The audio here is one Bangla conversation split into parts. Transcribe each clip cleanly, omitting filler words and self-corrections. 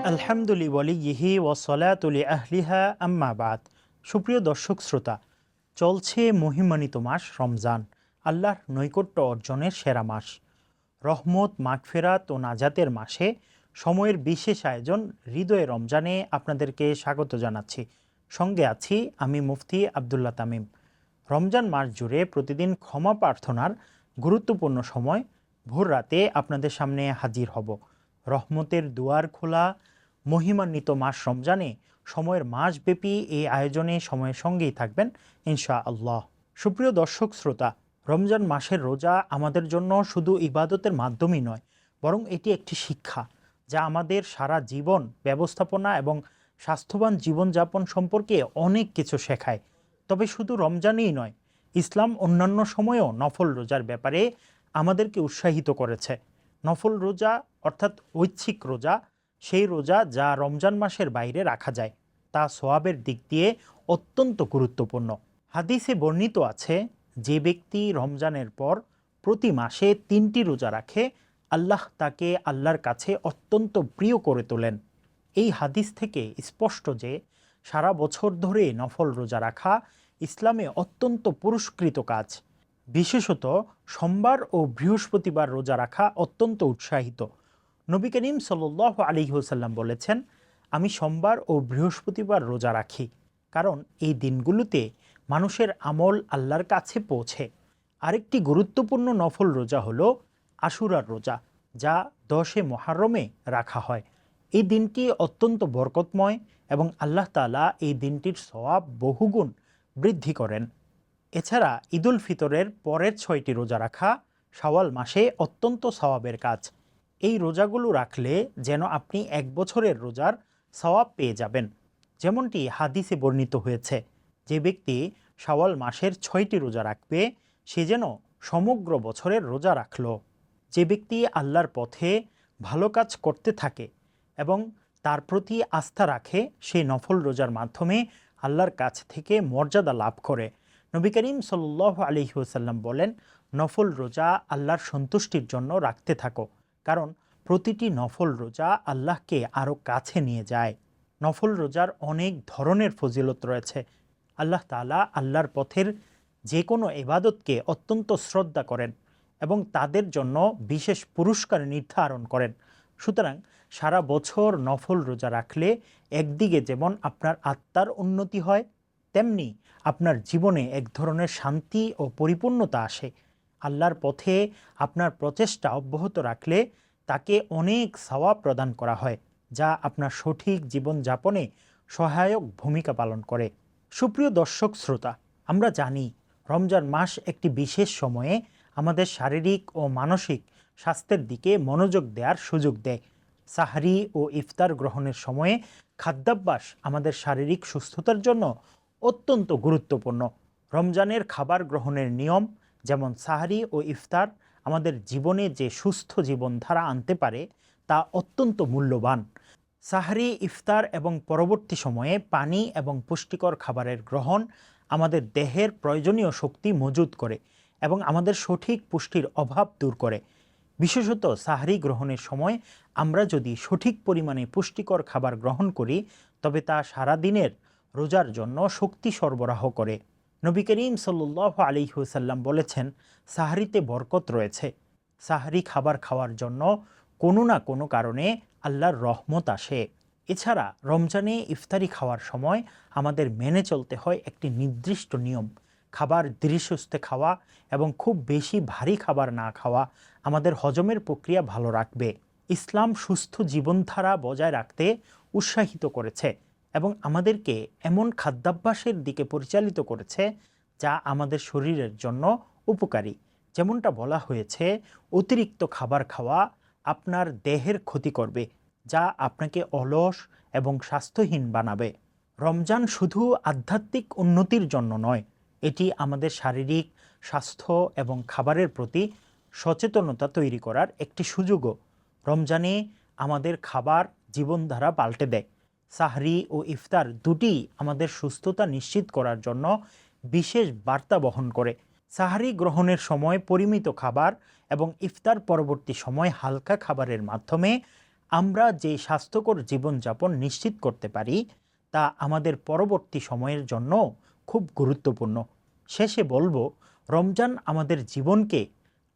আলহামদুলিল্লাহি ওয়ালিয়িহি ওয়াসসালাতু আহলিহা আম্মা বাদ। সুপ্রিয় দর্শক শ্রোতা, চলছে মহিমান্বিত মাস রমজান, আল্লাহর নৈকট্য অর্জনের সেরা মাস। রহমত, মাগফিরাত ও নাজাতের মাসে সময়ের বিশেষ আয়োজন হৃদয়ে রমজানে আপনাদেরকে স্বাগত জানাচ্ছি। সঙ্গে আছি আমি মুফতি আবদুল্লাহ তামিম। রমজান মাস জুড়ে প্রতিদিন ক্ষমা প্রার্থনার গুরুত্বপূর্ণ সময় ভোর রাতে আপনাদের সামনে হাজির হব। রহমতের দুয়ার খোলা মহিমান্বিত মাস রমজানে সময়ের মাসব্যাপী এই আয়োজনে সময়ের সঙ্গেই থাকবেন ইনশা আল্লাহ। সুপ্রিয় দর্শক শ্রোতা, রমজান মাসের রোজা আমাদের জন্য শুধু ইবাদতের মাধ্যমই নয়, বরং এটি একটি শিক্ষা যা আমাদের সারা জীবন ব্যবস্থাপনা এবং স্বাস্থ্যবান জীবনযাপন সম্পর্কে অনেক কিছু শেখায়। তবে শুধু রমজানেই নয়, ইসলাম অন্যান্য সময়েও নফল রোজার ব্যাপারে আমাদেরকে উৎসাহিত করেছে। নফল রোজা অর্থাৎ ঐচ্ছিক রোজা, সেই রোজা যা রমজান মাসের বাইরে রাখা যায়, তা সওয়াবের দিক দিয়ে অত্যন্ত গুরুত্বপূর্ণ। হাদিসে বর্ণিত আছে, যে ব্যক্তি রমজানের পর প্রতি মাসে 3টি রোজা রাখে, আল্লাহ তাকে আল্লাহর কাছে অত্যন্ত প্রিয় করে তোলেন। এই হাদিস থেকে স্পষ্ট যে সারা বছর ধরে নফল রোজা রাখা ইসলামে অত্যন্ত পুরস্কৃত কাজ। বিশেষত সোমবার ও বৃহস্পতিবার রোজা রাখা অত্যন্ত উৎসাহিত। নবী করিম সাল্লাল্লাহু আলাইহি ওয়াসাল্লাম বলেছেন, আমি সোমবার ও বৃহস্পতিবার রোজা রাখি, কারণ এই দিনগুলোতে মানুষের আমল আল্লাহর কাছে পৌঁছে। আরেকটি গুরুত্বপূর্ণ নফল রোজা হলো আশুরার রোজা, যা 10 মুহররমে রাখা হয়। এই দিনটি অত্যন্ত বরকতময় এবং আল্লাহ তাআলা এই দিনটির সওয়াব বহুগুণ বৃদ্ধি করেন। এছাড়া ঈদুল ফিতরের পরের 6টি রোজা রাখা শাওয়াল মাসে অত্যন্ত সওয়াবের কাজ। এই রোজাগুলো রাখলে যেন আপনি 1 বছরের রোজার সওয়াব পেয়ে যাবেন। যেমনটি হাদিসে বর্ণিত হয়েছে, যে ব্যক্তি শাওয়াল মাসের 6টি রোজা রাখবে, সে যেন সমগ্র বছরের রোজা রাখল। যে ব্যক্তি আল্লাহর পথে ভালো কাজ করতে থাকে এবং তার প্রতি আস্থা রাখে, সে নফল রোজার মাধ্যমে আল্লাহর কাছ থেকে মর্যাদা লাভ করে। নবী করিম সাল্লাল্লাহু আলাইহি ওয়াসাল্লাম বলেন, নফল রোজা আল্লাহর সন্তুষ্টির জন্য রাখতে থাকো, কারণ প্রতিটি নফল রোজা আল্লাহকে আরও কাছে নিয়ে যায়। নফল রোজার অনেক ধরনের ফজিলত রয়েছে। আল্লাহ তাআলা আল্লাহর পথের যে কোনো ইবাদতকে অত্যন্ত শ্রদ্ধা করেন এবং তাদের জন্য বিশেষ পুরস্কার নির্ধারণ করেন। সুতরাং সারা বছর নফল রোজা রাখলে একদিকে যেমন আপনার আত্মার উন্নতি হয়, তেমনি আপনার জীবনে এক ধরনের শান্তি ও পরিপূর্ণতা আসে। আল্লাহর পথে আপনার প্রচেষ্টা অব্যাহত রাখলে তাকে অনেক সওয়াব প্রদান করা হয়, যা আপনার সঠিক জীবনযাপনে সহায়ক ভূমিকা পালন করে। সুপ্রিয় দর্শক শ্রোতা, আমরা জানি রমজান মাস একটি বিশেষ সময়ে আমাদের শারীরিক ও মানসিক স্বাস্থ্যের দিকে মনোযোগ দেওয়ার সুযোগ দেয়। সাহরি ও ইফতার গ্রহণের সময়ে খাদ্যাভ্যাস আমাদের শারীরিক সুস্থতার জন্য অত্যন্ত গুরুত্বপূর্ণ। রমজানের খাবার গ্রহণের নিয়ম, যেমন সাহরি ও ইফতার, আমাদের জীবনে যে সুস্থ জীবনধারা আনতে পারে তা অত্যন্ত মূল্যবান। সাহরি, ইফতার এবং পরবর্তী সময়ে পানি এবং পুষ্টিকর খাবারের গ্রহণ আমাদের দেহের প্রয়োজনীয় শক্তি মজুত করে এবং আমাদের সঠিক পুষ্টির অভাব দূর করে। বিশেষত সাহরি গ্রহণের সময় আমরা যদি সঠিক পরিমাণে পুষ্টিকর খাবার গ্রহণ করি, তবে তা সারাদিনের রোজার জন্য শক্তি সরবরাহ করে। নবী করিম সাল্লাল্লাহু আলাইহি ওয়াসাল্লাম বলেছেন, সাহরিতে বরকত রয়েছে। সাহরি খাবার খাওয়ার জন্য কোনো না কোনো কারণে আল্লাহর রহমত আসে। এছাড়া রমজানে ইফতারি খাওয়ার সময় আমাদের মেনে চলতে হয় একটি নির্দিষ্ট নিয়ম। খাবার ধীরে সুস্থে খাওয়া এবং খুব বেশি ভারী খাবার না খাওয়া আমাদের হজমের প্রক্রিয়া ভালো রাখবে। ইসলাম সুস্থ জীবনধারা বজায় রাখতে উৎসাহিত করেছে এবং আমাদেরকে এমন খাদ্যাভ্যাসের দিকে পরিচালিত করেছে যা আমাদের শরীরের জন্য উপকারী। যেমনটা বলা হয়েছে, অতিরিক্ত খাবার খাওয়া আপনার দেহের ক্ষতি করবে, যা আপনাকে অলস এবং স্বাস্থ্যহীন বানাবে। রমজান শুধু আধ্যাত্মিক উন্নতির জন্য নয়, এটি আমাদের শারীরিক স্বাস্থ্য এবং খাবারের প্রতি সচেতনতা তৈরি করার একটি সুযোগও। রমজানে আমাদের খাবার জীবনধারা পাল্টে দেয়। সাহরি ও ইফতার দুটিই আমাদের সুস্থতা নিশ্চিত করার জন্য বিশেষ বার্তা বহন করে। সাহরি গ্রহণের সময় পরিমিত খাবার এবং ইফতার পরবর্তী সময় হালকা খাবারের মাধ্যমে আমরা যে স্বাস্থ্যকর জীবনযাপন নিশ্চিত করতে পারি তা আমাদের পরবর্তী সময়ের জন্য খুব গুরুত্বপূর্ণ। শেষে বলবো, রমজান আমাদের জীবনকে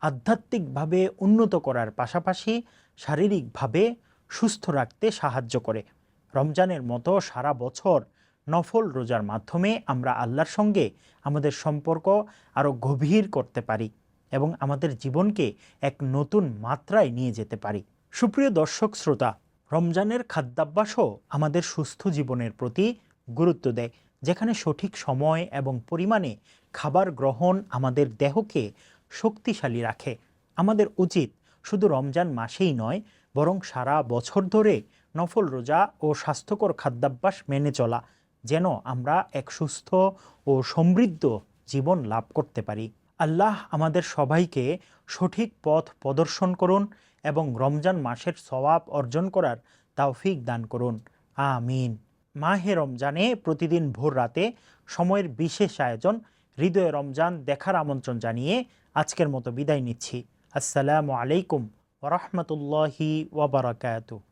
আধ্যাত্মিকভাবে উন্নত করার পাশাপাশি শারীরিকভাবে সুস্থ রাখতে সাহায্য করে। রমজানের মতো সারা বছর নফল রোজার মাধ্যমে আমরা আল্লাহর সঙ্গে আমাদের সম্পর্ক আরও গভীর করতে পারি এবং আমাদের জীবনকে এক নতুন মাত্রায় নিয়ে যেতে পারি। সুপ্রিয় দর্শক শ্রোতা, রমজানের খাদ্যাভ্যাসও আমাদের সুস্থ জীবনের প্রতি গুরুত্ব দেয়, যেখানে সঠিক সময় এবং পরিমাণে খাবার গ্রহণ আমাদের দেহকে শক্তিশালী রাখে। আমাদের উচিত শুধু রমজান মাসেই নয়, বরং সারা বছর ধরে নফল রোজা ও স্বাস্থ্যকর খাদ্যাভ্যাস মেনে চলা, যেন আমরা এক সুস্থ ও সমৃদ্ধ জীবন লাভ করতে পারি। আল্লাহ আমাদের সবাইকে সঠিক পথ প্রদর্শন করুন এবং রমজান মাসের সওয়াব অর্জন করার তৌফিক দান করুন। আমিন। মাহে রমজানে প্রতিদিন ভোর রাতে সময়ের বিশেষ আয়োজন হৃদয়ে রমজান দেখার আমন্ত্রণ জানিয়ে আজকের মতো বিদায় নিচ্ছি। আসসালামু আলাইকুম ওয়া রাহমাতুল্লাহি ওয়া বারাকাতুহু।